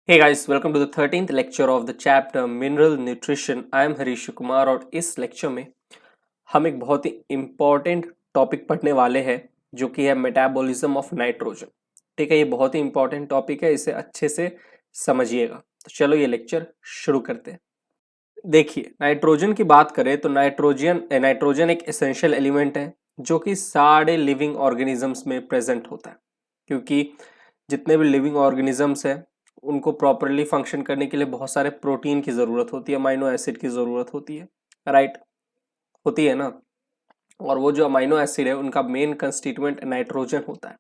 Hey guys, welcome to the 13th lecture of the chapter Mineral Nutrition. I am Harish Kumar और इस lecture में हम एक बहुत ही इम्पॉर्टेंट टॉपिक पढ़ने वाले हैं जो कि है मेटाबॉलिज्म ऑफ नाइट्रोजन। ठीक है, ये बहुत ही इम्पॉर्टेंट टॉपिक है, इसे अच्छे से समझिएगा। तो चलो ये लेक्चर शुरू करते हैं। देखिए, नाइट्रोजन की बात करें तो नाइट्रोजन एक एसेंशियल एलिमेंट है जो कि सारे लिविंग ऑर्गेनिजम्स में प्रेजेंट होता है, क्योंकि जितने भी लिविंग ऑर्गेनिजम्स हैं उनको प्रॉपरली फंक्शन करने के लिए बहुत सारे प्रोटीन की ज़रूरत होती है, अमाइनो एसिड की ज़रूरत होती है, राइट? होती है ना। और वो जो अमाइनो एसिड है उनका मेन कंस्टिट्यूएंट नाइट्रोजन होता है।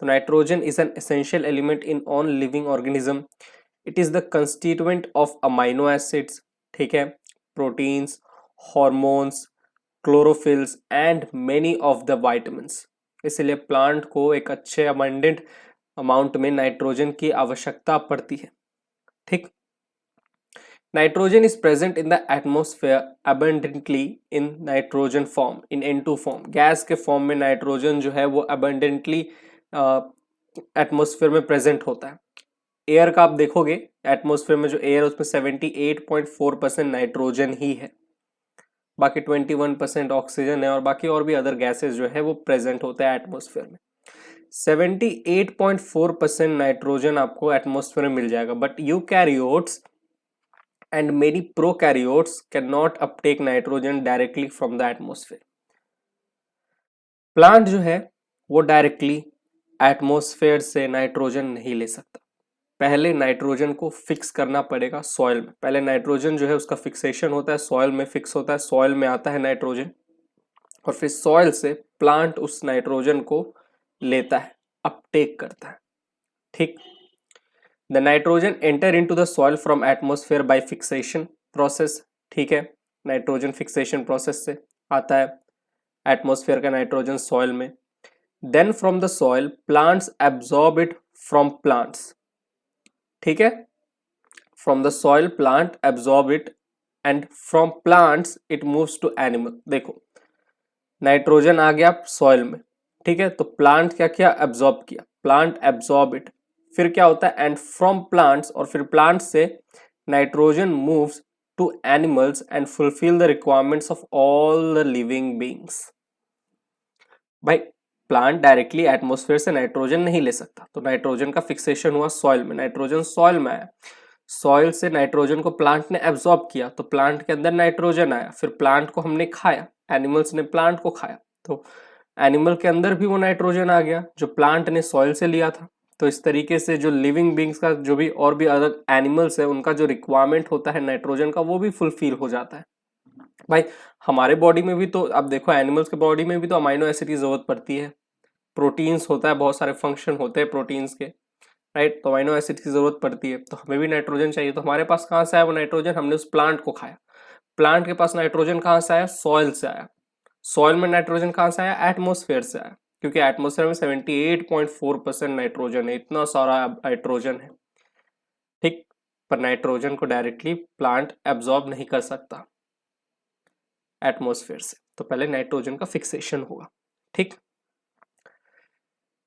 तो nitrogen is an essential element in all living organism. It is the constituent of amino acids, ठीक है, proteins, hormones, chlorophylls and many of the vitamins. इसलिए प्लांट को एक अच्छे अबंडेंट अमाउंट में नाइट्रोजन की आवश्यकता पड़ती है। ठीक, nitrogen is present in the atmosphere abundantly in nitrogen form, in N2 form. Gas के फॉर्म में नाइट्रोजन जो है वो अबंडेंटली एटमोस्फेयर में प्रेजेंट होता है। एयर का आप देखोगे, एटमोस्फेयर में जो एयर है उसमें 78.4% नाइट्रोजन ही है, बाकी 21% ऑक्सीजन है और बाकी और भी अदर गैसेस जो है वो प्रेजेंट होते हैं एटमोस्फेयर में। 78.4% नाइट्रोजन आपको एटमोस्फेयर में मिल जाएगा, but eukaryotes and many prokaryotes can not Uptake nitrogen directly from the atmosphere. Plant जो है वो डायरेक्टली एटमोस्फेयर से नाइट्रोजन नहीं ले सकता, पहले नाइट्रोजन को फिक्स करना पड़ेगा सॉइल में। पहले नाइट्रोजन जो है उसका फिक्सेशन होता है, सॉइल में फिक्स होता है, सॉइल में आता है नाइट्रोजन और फिर सॉइल से प्लांट उस नाइट्रोजन को लेता है, अपटेक करता है। ठीक, the nitrogen enter into the soil from atmosphere by fixation process. ठीक है, नाइट्रोजन फिक्सेशन प्रोसेस से आता है एटमोस्फेयर का नाइट्रोजन सॉइल में। Then from the soil plants absorb it from plants. ठीक है, from the soil plant absorb it and from plants it moves to animal. देखो, नाइट्रोजन आ गया सॉइल में, ठीक है, तो प्लांट क्या किया, एब्जॉर्ब किया, प्लांट एब्जॉर्ब इट, फिर क्या होता है, एंड फ्रॉम प्लांट्स, और फिर प्लांट से nitrogen moves to animals and fulfil the requirements of all the living beings. भाई, प्लांट डायरेक्टली एटमोस्फेयर से नाइट्रोजन नहीं ले सकता, तो नाइट्रोजन का फिक्सेशन हुआ सॉइल में, नाइट्रोजन सॉइल में आया, सॉइल से नाइट्रोजन को प्लांट ने एब्जॉर्ब किया तो प्लांट के अंदर नाइट्रोजन आया, फिर प्लांट को हमने खाया, एनिमल्स ने प्लांट को खाया तो एनिमल के अंदर भी वो नाइट्रोजन आ गया जो प्लांट ने सॉइल से लिया था। तो इस तरीके से जो लिविंग बींग्स का जो भी और भी अदर एनिमल्स है उनका जो रिक्वायरमेंट होता है नाइट्रोजन का वो भी फुलफिल हो जाता है। भाई, हमारे बॉडी में भी तो आप देखो, एनिमल्स के बॉडी में भी तो अमाइनो एसिड की जरूरत पड़ती है, प्रोटीन्स होता है, बहुत सारे फंक्शन होते हैं प्रोटीन्स के, राइट? तो अमाइनो एसिड की जरूरत पड़ती है, तो हमें भी नाइट्रोजन चाहिए। तो हमारे पास कहाँ से आया वो नाइट्रोजन, हमने उस प्लांट को खाया। प्लांट के पास नाइट्रोजन कहाँ से आया, सॉइल से आया। सॉइल में नाइट्रोजन कहाँ से आया, एटमोस्फेयर से आया, क्योंकि एटमोस्फेयर में 78.4% नाइट्रोजन है, इतना सारा नाइट्रोजन है। ठीक, पर नाइट्रोजन को डायरेक्टली प्लांट एब्जॉर्ब नहीं कर सकता एटमोस्फेयर से, तो पहले नाइट्रोजन का फिक्सेशन होगा। ठीक,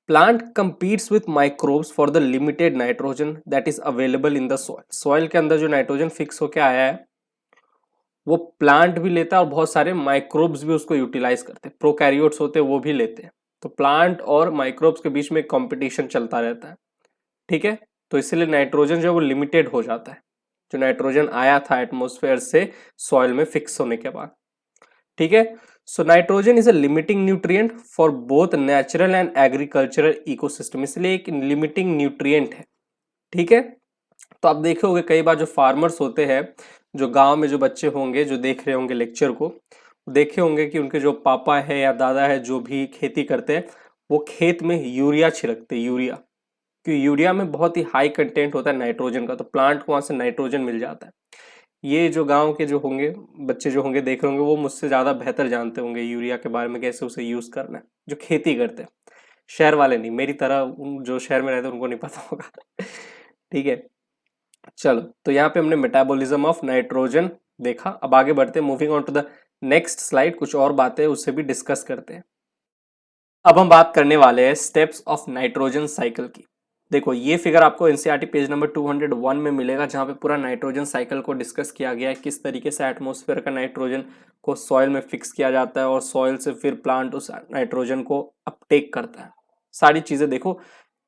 plant competes with microbes for the limited nitrogen that is available in the soil। Soil के अंदर जो नाइट्रोजन फिक्स होके आया है वो प्लांट भी लेता है और बहुत सारे माइक्रोब्स भी उसको यूटिलाइज करते हैं, प्रोकैरियोट्स होते हैं वो भी लेते हैं। तो प्लांट और माइक्रोब्स के बीच में कंपटीशन चलता रहता है। ठीक है, तो इसलिए नाइट्रोजन जो है वो लिमिटेड हो जाता है, जो नाइट्रोजन आया था एटमोस्फेयर से सॉइल में फिक्स होने के बाद। ठीक है, so nitrogen is a limiting nutrient for both natural and agricultural ecosystem, इसलिए एक लिमिटिंग न्यूट्रिएंट है। ठीक है, तो आप देखे होंगे कई बार जो फार्मर्स होते हैं, जो गांव में जो बच्चे होंगे जो देख रहे होंगे लेक्चर को, देखे होंगे कि उनके जो पापा है या दादा है जो भी खेती करते हैं वो खेत में यूरिया छिड़कते हैं, यूरिया, क्योंकि यूरिया में बहुत ही हाई कंटेंट होता है नाइट्रोजन का, तो प्लांट को वहां से नाइट्रोजन मिल जाता है। ये जो गांव के जो होंगे बच्चे जो होंगे देख रहे होंगे वो मुझसे ज़्यादा बेहतर जानते होंगे यूरिया के बारे में, कैसे उसे यूज़ करना है, जो खेती करते हैं। शहर वाले नहीं, मेरी तरह जो शहर में रहते हैं उनको नहीं पता होगा। ठीक है, चलो, तो यहाँ पे हमने मेटाबॉलिज्म ऑफ नाइट्रोजन देखा। अब आगे बढ़ते हैं, moving on to the next slide, कुछ और बातें उससे भी डिस्कस करते हैं। अब हम बात करने वाले हैं स्टेप्स ऑफ नाइट्रोजन साइकिल की। देखो ये फिगर आपको एनसीईआरटी पेज नंबर 201 में मिलेगा, जहां पे पूरा नाइट्रोजन साइकिल को डिस्कस किया गया है, किस तरीके से एटमॉस्फेयर का नाइट्रोजन को सॉइल में फिक्स किया जाता है और सॉइल से फिर प्लांट उस नाइट्रोजन को अपटेक करता है। सारी चीजें देखो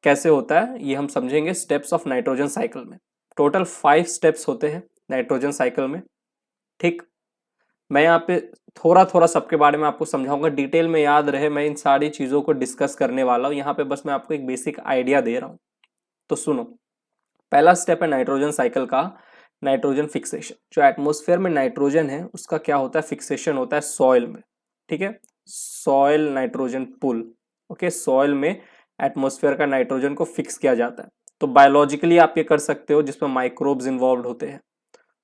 कैसे होता है, ये हम समझेंगे स्टेप्स ऑफ नाइट्रोजन साइकिल में। टोटल 5 स्टेप्स होते हैं नाइट्रोजन साइकिल में। ठीक, मैं यहाँ पे थोड़ा थोड़ा सबके बारे में आपको समझाऊंगा, डिटेल में याद रहे, मैं इन सारी चीजों को डिस्कस करने वाला हूँ। यहाँ पे बस मैं आपको एक बेसिक आइडिया दे रहा हूँ। तो सुनो, पहला स्टेप है नाइट्रोजन साइकिल का नाइट्रोजन फिक्सेशन। जो एटमॉस्फेयर में नाइट्रोजन है उसका क्या होता है, फिक्सेशन होता है सॉइल में। ठीक है, सॉइल नाइट्रोजन पुल। ओके, सॉइल में एटमॉस्फेयर का नाइट्रोजन को फिक्स किया जाता है। तो बायोलॉजिकली आप ये कर सकते हो, जिसमें माइक्रोब्स इन्वॉल्व होते हैं,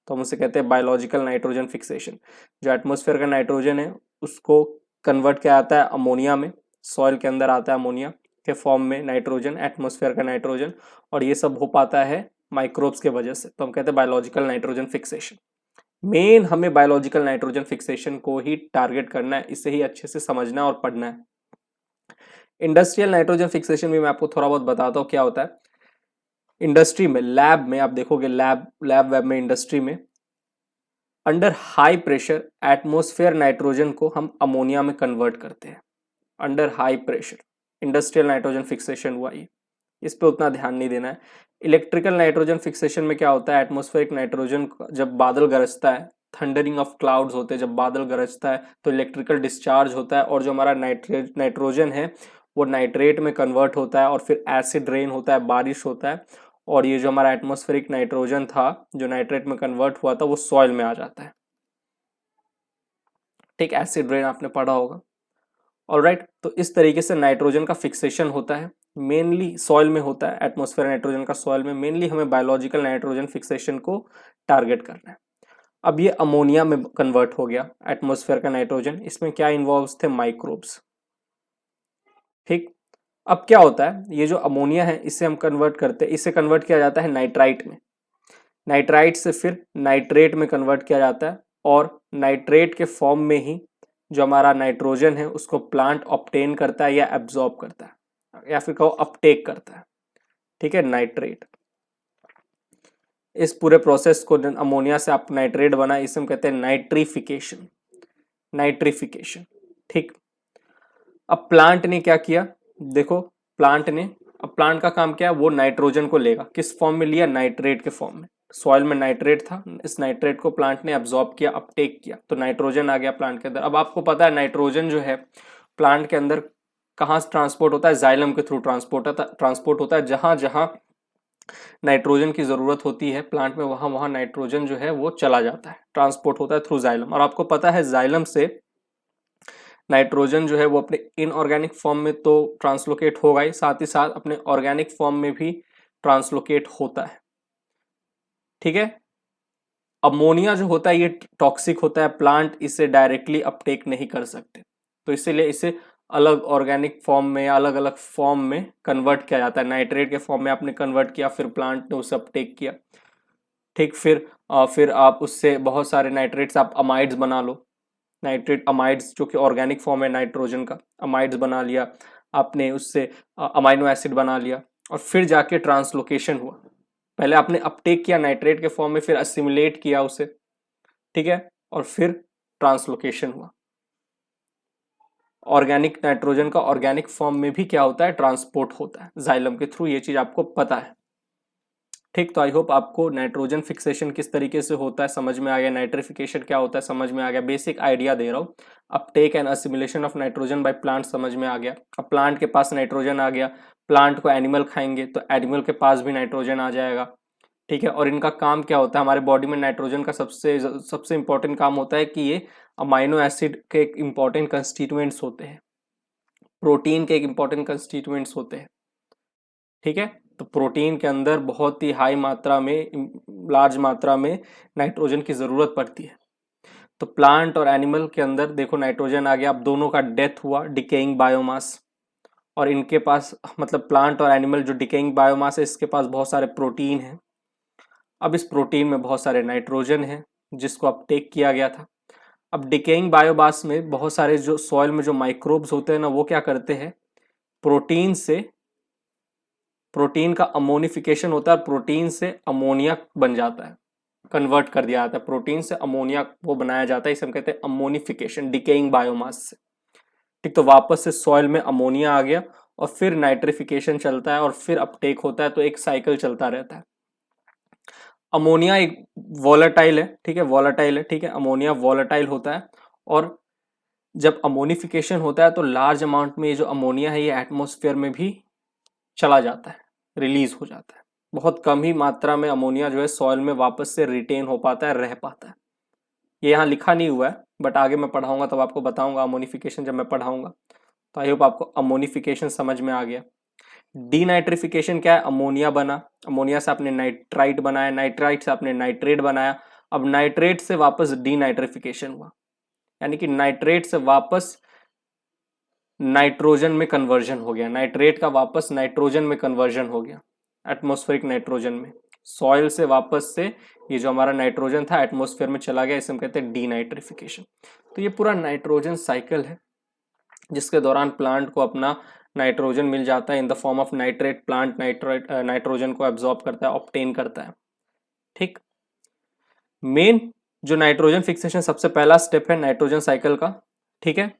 तो हम उसे कहते हैं बायोलॉजिकल नाइट्रोजन फिक्सेशन। जो एटमॉस्फेयर का नाइट्रोजन है उसको कन्वर्ट किया जाता है अमोनिया में, सॉइल के अंदर आता है अमोनिया के फॉर्म में नाइट्रोजन, एटमॉस्फेयर का नाइट्रोजन, और ये सब हो पाता है माइक्रोब्स के वजह से, तो हम कहते हैं बायोलॉजिकल नाइट्रोजन फिक्सेशन। मेन हमें बायोलॉजिकल नाइट्रोजन फिक्सेशन को ही टारगेट करना है, इसे ही अच्छे से समझना और पढ़ना है। इंडस्ट्रियल नाइट्रोजन फिक्सेशन भी मैं आपको थोड़ा बहुत बताता हूँ क्या होता है। इंडस्ट्री में, लैब में आप देखोगे, लैब वेब में, इंडस्ट्री में under high pressure atmosphere nitrogen को हम अमोनिया में कन्वर्ट करते हैं। Under high pressure industrial nitrogen fixation हुआ ये, इस पे उतना ध्यान नहीं देना है। इलेक्ट्रिकल नाइट्रोजन फिक्सेशन में क्या होता है, एटमॉस्फेरिक नाइट्रोजन जब बादल गरजता है, थंडरिंग ऑफ क्लाउड्स होते हैं, जब बादल गरजता है तो इलेक्ट्रिकल डिस्चार्ज होता है, और जो हमारा नाइट्रोजन है वो नाइट्रेट में कन्वर्ट होता है, और फिर एसिड रेन होता है, बारिश होता है, और ये जो हमारा एटमॉस्फेरिक नाइट्रोजन था जो नाइट्रेट में कन्वर्ट हुआ था वो सॉइल में आ जाता है। ठीक, एसिड रेन आपने पढ़ा होगा। ऑलराइट, तो इस तरीके से नाइट्रोजन का फिक्सेशन होता है, मेनली सॉइल में होता है। एटमॉस्फेयर नाइट्रोजन का सॉइल में, मेनली हमें बायोलॉजिकल नाइट्रोजन फिक्सेशन को टारगेट करना है। अब ये अमोनिया में कन्वर्ट हो गया एटमॉस्फेयर का नाइट्रोजन, इसमें क्या इन्वॉल्व्स थे, माइक्रोब्स। ठीक, अब क्या होता है, ये जो अमोनिया है इसे हम कन्वर्ट करते हैं, इसे कन्वर्ट किया जाता है नाइट्राइट में, नाइट्राइट से फिर नाइट्रेट में कन्वर्ट किया जाता है, और नाइट्रेट के फॉर्म में ही जो हमारा नाइट्रोजन है उसको प्लांट ऑब्टेन करता है या एब्जॉर्ब करता है, या फिर कहो अपटेक करता है। ठीक है, नाइट्रेट। इस पूरे प्रोसेस को, अमोनिया से आप नाइट्रेट बना, इसे हम कहते हैं नाइट्रिफिकेशन, नाइट्रिफिकेशन। ठीक, अब प्लांट ने क्या किया, देखो प्लांट ने, अब प्लांट का काम क्या है, वो नाइट्रोजन को लेगा, किस फॉर्म में लिया, नाइट्रेट के फॉर्म में। सॉइल में नाइट्रेट था, इस नाइट्रेट को प्लांट ने एब्जॉर्ब किया, अपटेक किया, तो नाइट्रोजन आ गया प्लांट के अंदर। अब आपको पता है नाइट्रोजन जो है प्लांट के अंदर कहाँ से ट्रांसपोर्ट होता है, जाइलम के थ्रू ट्रांसपोर्ट होता है। जहां जहां नाइट्रोजन की जरूरत होती है प्लांट में, वहां वहां नाइट्रोजन जो है वो चला जाता है, ट्रांसपोर्ट होता है थ्रू जाइलम। और आपको पता है जाइलम से नाइट्रोजन जो है वो अपने इनऑर्गेनिक फॉर्म में तो ट्रांसलोकेट होगा ही, साथ ही साथ अपने ऑर्गेनिक फॉर्म में भी ट्रांसलोकेट होता है। ठीक है, अमोनिया जो होता है ये टॉक्सिक होता है, प्लांट इसे डायरेक्टली अपटेक नहीं कर सकते, तो इसीलिए इसे अलग ऑर्गेनिक फॉर्म में, अलग अलग फॉर्म में कन्वर्ट किया जाता है। नाइट्रेट के फॉर्म में आपने कन्वर्ट किया, फिर प्लांट ने उसे अपटेक किया। ठीक, फिर आप उससे बहुत सारे नाइट्रेट्स, आप अमाइड्स बना लो, नाइट्रेट अमाइड्स जो कि ऑर्गेनिक फॉर्म है नाइट्रोजन का, अमाइड्स बना लिया आपने, उससे अमाइनो एसिड बना लिया, और फिर जाके ट्रांसलोकेशन हुआ। पहले आपने अपटेक किया नाइट्रेट के फॉर्म में, फिर असिमुलेट किया उसे, ठीक है, और फिर ट्रांसलोकेशन हुआ। ऑर्गेनिक नाइट्रोजन का ऑर्गेनिक फॉर्म में भी क्या होता है, ट्रांसपोर्ट होता है जाइलम के थ्रू, ये चीज आपको पता है। ठीक, तो आई होप आपको नाइट्रोजन फिक्सेशन किस तरीके से होता है समझ में आ गया, नाइट्रिफिकेशन क्या होता है समझ में आ गया, बेसिक आइडिया दे रहा हूँ। Uptake and assimilation of nitrogen by plant समझ में आ गया। अब प्लांट के पास नाइट्रोजन आ गया, प्लांट को एनिमल खाएंगे तो एनिमल के पास भी नाइट्रोजन आ जाएगा। ठीक है, और इनका काम क्या होता है, हमारे बॉडी में नाइट्रोजन का सबसे इंपॉर्टेंट काम होता है कि ये अमाइनो एसिड के एक इंपॉर्टेंट कंस्टिट्यूएंट्स होते हैं, प्रोटीन के एक इंपॉर्टेंट कंस्टिट्यूएंट्स होते हैं। ठीक है, तो प्रोटीन के अंदर बहुत ही हाई मात्रा में, लार्ज मात्रा में नाइट्रोजन की जरूरत पड़ती है। तो प्लांट और एनिमल के अंदर देखो नाइट्रोजन आ गया, अब दोनों का डेथ हुआ, डिकेइंग बायोमास, और इनके पास, मतलब प्लांट और एनिमल जो डिकेइंग बायोमास है इसके पास बहुत सारे प्रोटीन है। अब इस प्रोटीन में बहुत सारे नाइट्रोजन है जिसको अपटेक किया गया था। अब डिकेइंग बायोमास में बहुत सारे जो सॉइल में जो माइक्रोब्स होते हैं ना, वो क्या करते हैं, प्रोटीन से प्रोटीन का अमोनिफिकेशन होता है, प्रोटीन से अमोनिया बन जाता है, कन्वर्ट कर दिया जाता है, प्रोटीन से अमोनिया वो बनाया जाता है, इसे हम कहते हैं अमोनिफिकेशन, डिकेइंग बायोमास से। ठीक, तो वापस से सॉइल में अमोनिया आ गया और फिर नाइट्रिफिकेशन चलता है और फिर अपटेक होता है, तो एक साइकिल चलता रहता है। अमोनिया एक वॉलेटाइल है, ठीक है, वॉलेटाइल है, ठीक है, अमोनिया वॉलेटाइल होता है और जब अमोनिफिकेशन होता है तो लार्ज अमाउंट में ये जो अमोनिया है ये एटमॉस्फेयर में भी चला जाता है, रिलीज हो जाता है। बहुत कम ही मात्रा में अमोनिया जो है सॉइल में वापस से रिटेन हो पाता है, रह पाता है। ये यहाँ लिखा नहीं हुआ है बट आगे मैं पढ़ाऊंगा तब आपको बताऊंगा अमोनिफिकेशन जब मैं पढ़ाऊंगा। तो आई होप आपको अमोनिफिकेशन समझ में आ गया। डीनाइट्रिफिकेशन क्या है? अमोनिया बना, अमोनिया से आपने नाइट्राइट बनाया, नाइट्राइट से आपने नाइट्रेट बनाया, अब नाइट्रेट से वापस डीनाइट्रिफिकेशन हुआ, यानी कि नाइट्रेट से वापस नाइट्रोजन में कन्वर्जन हो गया, नाइट्रेट का वापस नाइट्रोजन में कन्वर्जन हो गया, एटमॉस्फेरिक नाइट्रोजन में। सॉइल से वापस से ये जो हमारा नाइट्रोजन था एटमॉस्फेयर में चला गया, इसे हम कहते हैं डीनाइट्रिफिकेशन। तो ये पूरा नाइट्रोजन साइकिल है जिसके दौरान प्लांट को अपना नाइट्रोजन मिल जाता है in the form of nitrate. Plant nitrogen को एब्जॉर्ब करता है, ऑब्टेन करता है। ठीक, मेन जो नाइट्रोजन फिक्सेशन सबसे पहला स्टेप है नाइट्रोजन साइकिल का, ठीक है,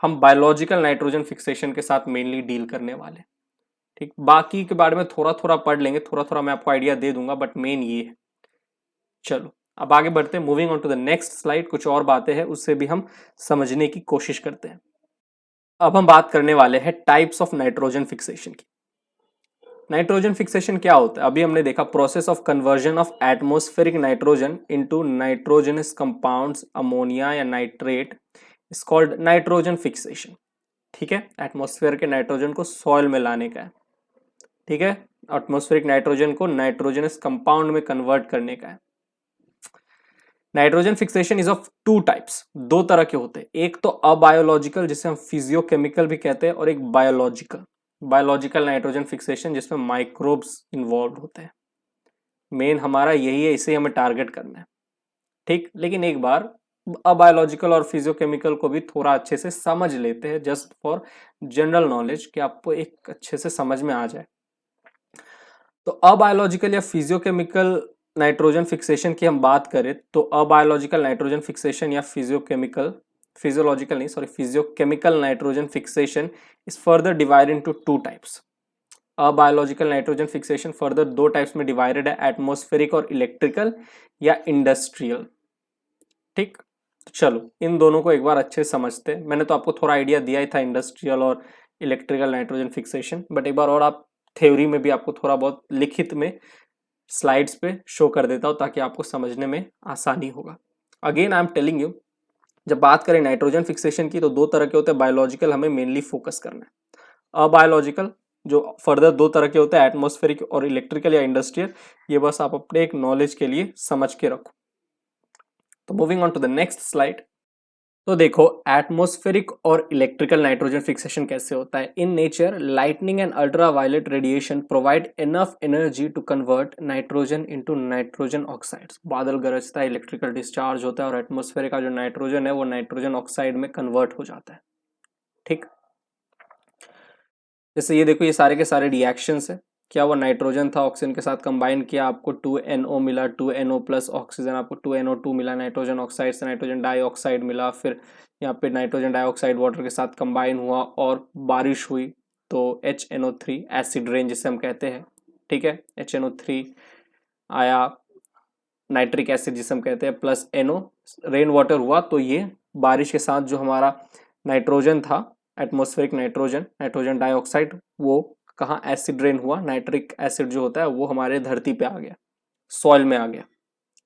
हम बायोलॉजिकल नाइट्रोजन फिक्सेशन के साथ मेनली डील करने वाले। ठीक, बाकी के बारे में थोड़ा थोड़ा पढ़ लेंगे, थोड़ा थोड़ा मैं आपको आइडिया दे दूंगा बट मेन ये है। चलो अब आगे बढ़ते हैं, moving on to the next slide. कुछ और बातें हैं उससे भी हम समझने की कोशिश करते हैं। अब हम बात करने वाले हैं टाइप्स ऑफ नाइट्रोजन फिक्सेशन की। नाइट्रोजन फिक्सेशन क्या होता है? अभी हमने देखा process of conversion of atmospheric nitrogen into nitrogenous compounds, ammonia या nitrate is called nitrogen fixation. ठीक है, एटमॉस्फेयर के नाइट्रोजन को सॉइल में लाने का है, ठीक है, एटमॉस्फेरिक नाइट्रोजन को नाइट्रोजनस कंपाउंड में कन्वर्ट करने का है। Nitrogen fixation is of two types, दो तरह के होते हैं, एक तो अबायोलॉजिकल जिसे हम फिजियोकेमिकल भी कहते हैं और एक बायोलॉजिकल। बायोलॉजिकल नाइट्रोजन फिक्सेशन जिसमें माइक्रोब्स इन्वॉल्व होते हैं। मेन हमारा यही है, इसे हमें टारगेट करना है। ठीक, लेकिन एक बार अबायोलॉजिकल और फिजियोकेमिकल को भी थोड़ा अच्छे से समझ लेते हैं जस्ट फॉर जनरल नॉलेज, कि आपको एक अच्छे से समझ में आ जाए। तो अबायोलॉजिकल या फिजियोकेमिकल नाइट्रोजन फिक्सेशन की हम बात करें तो अबायोलॉजिकल नाइट्रोजन फिक्सेशन या फिजियोलॉजिकल नहीं sorry physiochemical nitrogen fixation is further divided into two types. Abiological nitrogen fixation further दो टाइप्स में डिवाइडेड है, एटमॉस्फेरिक और इलेक्ट्रिकल या इंडस्ट्रियल। ठीक, चलो इन दोनों को एक बार अच्छे से समझते हैं। मैंने तो आपको थोड़ा आइडिया दिया ही था इंडस्ट्रियल और इलेक्ट्रिकल नाइट्रोजन फिक्सेशन, बट एक बार और आप थ्योरी में भी आपको थोड़ा बहुत लिखित में स्लाइड्स पे शो कर देता हूं ताकि आपको समझने में आसानी होगा। Again I am telling you, जब बात करें नाइट्रोजन फिक्सेशन की तो दो तरह के होते हैं, बायोलॉजिकल हमें मेनली फोकस करना है, अबायोलॉजिकल जो फर्दर दो तरह के होते हैं, एटमॉस्फेरिक और इलेक्ट्रिकल या इंडस्ट्रियल। ये बस आप अपने एक नॉलेज के लिए समझ के रखो। तो moving on to the next slide. तो देखो एटमॉस्फेरिक और इलेक्ट्रिकल नाइट्रोजन फिक्सेशन कैसे होता है। In nature lightning and ultraviolet radiation provide enough energy to convert nitrogen into nitrogen oxides. बादल गरजता है, इलेक्ट्रिकल डिस्चार्ज होता है और एटमॉस्फेयर का जो नाइट्रोजन है वो नाइट्रोजन ऑक्साइड में कन्वर्ट हो जाता है। ठीक, जैसे ये देखो ये सारे के सारे रिएक्शंस है। क्या वो नाइट्रोजन था, ऑक्सीजन के साथ कंबाइन किया, आपको 2NO मिला, 2NO प्लस ऑक्सीजन आपको 2NO2 मिला, नाइट्रोजन ऑक्साइड से नाइट्रोजन डाइऑक्साइड मिला, फिर यहाँ पे नाइट्रोजन डाइऑक्साइड वाटर के साथ कंबाइन हुआ और बारिश हुई तो HNO3 एसिड रेन जिसे हम कहते हैं। ठीक है, HNO3 आया, नाइट्रिक एसिड जिसे हम कहते हैं प्लस NO, रेन वाटर हुआ तो ये बारिश के साथ जो हमारा नाइट्रोजन था एटमॉस्फेरिक नाइट्रोजन, नाइट्रोजन डाइऑक्साइड, वो कहाँ एसिड रेन हुआ, नाइट्रिक एसिड जो होता है वो हमारे धरती पे आ गया, सॉइल में आ गया,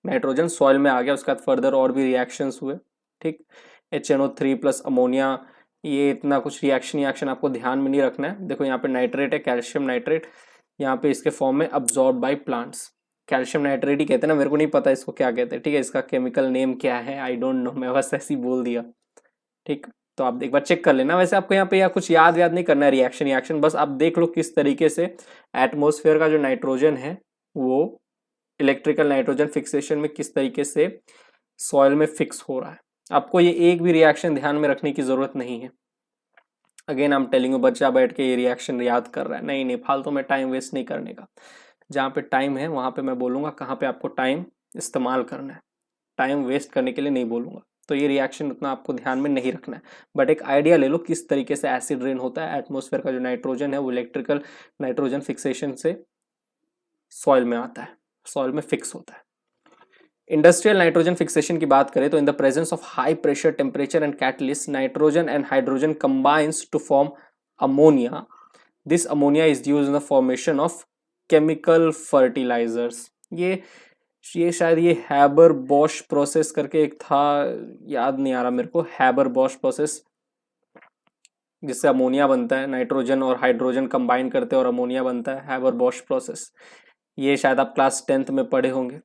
नाइट्रोजन सॉइल में आ गया। उसके बाद फर्दर और भी रिएक्शंस हुए। ठीक, HNO3 प्लस अमोनिया, ये इतना कुछ रिएक्शन आपको ध्यान में नहीं रखना है। देखो यहाँ पे नाइट्रेट है, कैल्शियम नाइट्रेट, यहाँ पे इसके फॉर्म में absorb by plants. Calcium nitrate ही कहते हैं ना, मेरे को नहीं पता इसको क्या कहते हैं, ठीक है, इसका केमिकल नेम क्या है आई डोंट नो, मैं बस ऐसे ही बोल दिया। ठीक, तो आप एक बार चेक कर लेना। वैसे आपको यहाँ पे या कुछ याद नहीं करना है रिएक्शन, बस आप देख लो किस तरीके से एटमॉस्फेयर का जो नाइट्रोजन है वो इलेक्ट्रिकल नाइट्रोजन फिक्सेशन में किस तरीके से सॉइल में फिक्स हो रहा है। आपको ये एक भी रिएक्शन ध्यान में रखने की जरूरत नहीं है। Again I am telling you, बच्चा बैठ के ये रिएक्शन याद कर रहा है, नहीं नहीं, फालतू में टाइम वेस्ट नहीं करने का। जहाँ पे टाइम है वहाँ पे मैं बोलूँगा कहाँ पे आपको टाइम इस्तेमाल करना है, टाइम वेस्ट करने के लिए नहीं बोलूँगा। तो ये रिएक्शन उतना आपको ध्यान में नहीं रखना है, बट एक आइडिया ले लो किस तरीके से एसिड रेन होता है। एटमॉस्फेयर का जो नाइट्रोजन है वो इलेक्ट्रिकल नाइट्रोजन फिक्सेशन से सॉइल में आता है, सॉइल में फिक्स होता है। इंडस्ट्रियल नाइट्रोजन फिक्सेशन की बात करें तो in the presence of high pressure temperature and catalyst, nitrogen and hydrogen combines to form ammonia. This ammonia is used in the formation of chemical fertilisers. ये शायद ये हैबर बॉश प्रोसेस करके एक था, याद नहीं आ रहा मेरे को, हैबर बॉश प्रोसेस जिससे अमोनिया बनता है, नाइट्रोजन और हाइड्रोजन कंबाइन करते हैं और अमोनिया बनता है, हैबर बॉश प्रोसेस। ये शायद आप क्लास 10th में पढ़े होंगे,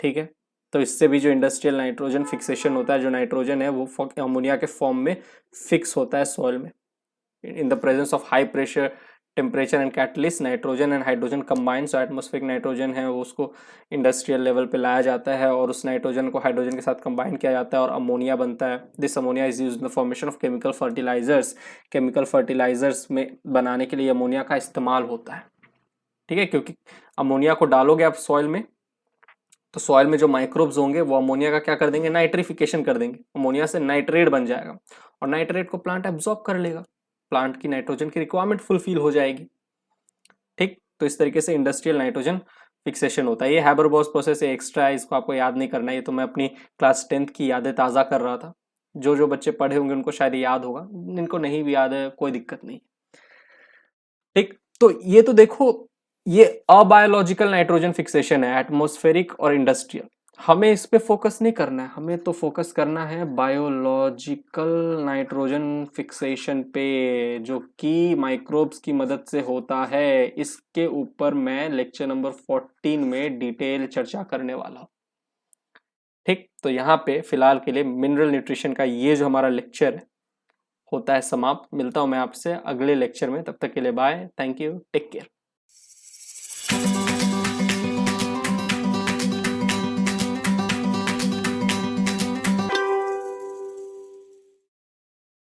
ठीक है। तो इससे भी जो इंडस्ट्रियल नाइट्रोजन फिक्सेशन होता है, जो नाइट्रोजन है वो अमोनिया के फॉर्म में फिक्स होता है सॉइल में। इन the presence of high pressure temperature and catalyst, nitrogen and hydrogen combine, जो एटमॉस्फेरिक नाइट्रोजन है वो उसको इंडस्ट्रियल लेवल पे लाया जाता है और उस नाइट्रोजन को हाइड्रोजन के साथ कंबाइन किया जाता है और अमोनिया बनता है। This ammonia is used in the formation of chemical fertilisers. Chemical fertilisers में बनाने के लिए अमोनिया का इस्तेमाल होता है, ठीक है। क्योंकि अमोनिया को डालोगे आप सॉइल में तो सॉइल में जो माइक्रोब्स होंगे वो अमोनिया का क्या कर देंगे, नाइट्रिफिकेशन कर देंगे, अमोनिया से नाइट्रेट बन जाएगा और नाइट्रेट को प्लांट एब्जॉर्ब कर लेगा, प्लांट की नाइट्रोजन की रिक्वायरमेंट फुलफिल हो जाएगी, ठीक। तो इस तरीके से इंडस्ट्रियल नाइट्रोजन फिक्सेशन होता है। ये हैबर-बॉश प्रोसेस एक्स्ट्रा है, इसको आपको याद नहीं करना है, ये तो मैं अपनी क्लास 10th की यादें ताज़ा कर रहा था। जो जो बच्चे पढ़े होंगे उनको शायद याद होगा, जिनको नहीं भी याद है कोई दिक्कत नहीं, ठीक। तो ये तो देखो, ये अबायोलॉजिकल नाइट्रोजन फिक्सेशन है, एटमॉस्फेरिक और इंडस्ट्रियल। हमें इस पे फोकस नहीं करना है, हमें तो फोकस करना है बायोलॉजिकल नाइट्रोजन फिक्सेशन पे, जो कि माइक्रोब्स की मदद से होता है। इसके ऊपर मैं लेक्चर नंबर 14 में डिटेल चर्चा करने वाला हूं, ठीक। तो यहाँ पे फिलहाल के लिए मिनरल न्यूट्रिशन का ये जो हमारा लेक्चर है होता है समाप्त। मिलता हूं मैं आपसे अगले लेक्चर में, तब तक के लिए bye, thank you, take care.